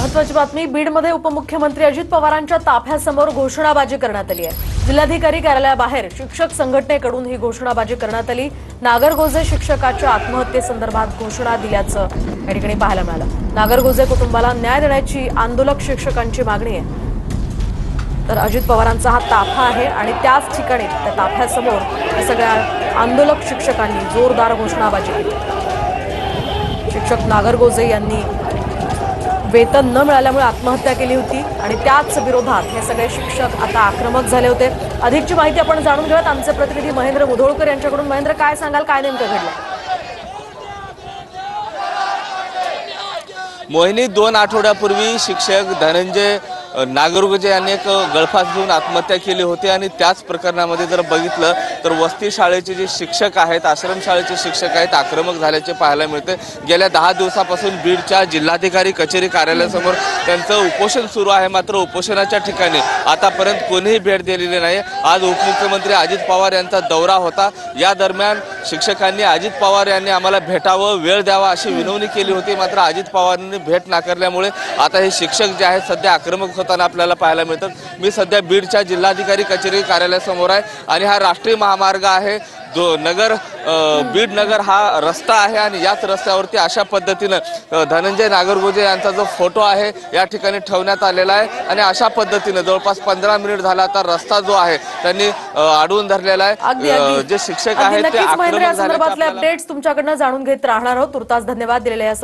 महत्त्वाची बातमी, बीडमध्ये उपमुख्यमंत्री अजित पवारांच्या ताफ्यासमोर घोषणाबाजी करण्यात आली आहे। जिल्हाधिकारी कार्यालयाबाहेर शिक्षक संघटनेकडून ही घोषणाबाजी करण्यात आली। नागरगोजे शिक्षकाच्या आत्महत्येसंदर्भात घोषणा दिल्याचं या ठिकाणी पाहायला मिळालं। नागरगोजे कुटुंबाला न्याय देण्याची आंदोलक शिक्षकांची मागणी आहे। तर अजित पवारांचा हा ताफा आहे आणि त्याच ठिकाणी त्या ताफ्यासमोर सगळ्या आंदोलक शिक्षकांनी जोरदार घोषणाबाजी केली। शिक्षक नागरगोजे यांनी वेतन न मिळाल्यामुळे आत्महत्या केली होती आणि त्याच विरोधात हे सगळे शिक्षक आता आक्रमक झाले होते। अधिकची माहिती आपण जाणून घेऊयात आमचे प्रतिनिधी महेंद्र मुधोळकर यांच्याकडून। महेंद्र, काय सांगाल, काय नेमकं घडलं? मोहिनी, 2 आठवड्यापूर्वी शिक्षक धनंजय नागरगोजे यांनी एक गळफास घेऊन आत्महत्या केली होती आणि त्याच प्रकरणामध्ये जर बघितलं तर वस्ती शाळेचे जे शिक्षक आहेत, आश्रमशाळेचे शिक्षक आहेत, आक्रमक झाल्याचे पाहायला मिळते। गेल्या 10 दिवसापासून बीडच्या जिल्हाधिकारी कचेरी कार्यालयासमोर त्यांचं उपोषण सुरू आहे। मात्र उपोषणाच्या ठिकाणी आतापर्यंत कोणीही भेट दिलेली नाही। आज उपमुख्यमंत्री अजित पवार यांचा दौरा होता। या दरम्यान शिक्षकांनी अजित पवार यांनी आम्हाला भेटावं, वेळ द्यावा अशी विनवणी केली होती। मात्र अजित पवारांनी भेट नाकारल्यामुळे आता हे शिक्षक जे आहेत सध्या आक्रमक होताना आपल्याला पाहायला मिळतात। मी सध्या बीडच्या जिल्हाधिकारी कचेरी कार्यालयासमोर आहे आणि हा राष्ट्रीय महामार्ग आहे जो बीड नगर हा रस्ता आहे आणि याच रस्त्यावरती अशा पद्धतीनं धनंजय नागरगोजे यांचा जो फोटो आहे या ठिकाणी ठेवण्यात आलेला आहे आणि अशा पद्धतीनं जवळपास 15 मिनिट झाला आता रस्ता जो आहे त्यांनी अडवून धरलेला आहे। जे शिक्षक आहेत ते आक्रमक झाल्याचे अपडेट्स तुमच्याकडनं जाणून घेत राहणार आहोत। तुर्तास धन्यवाद दिलेल्या या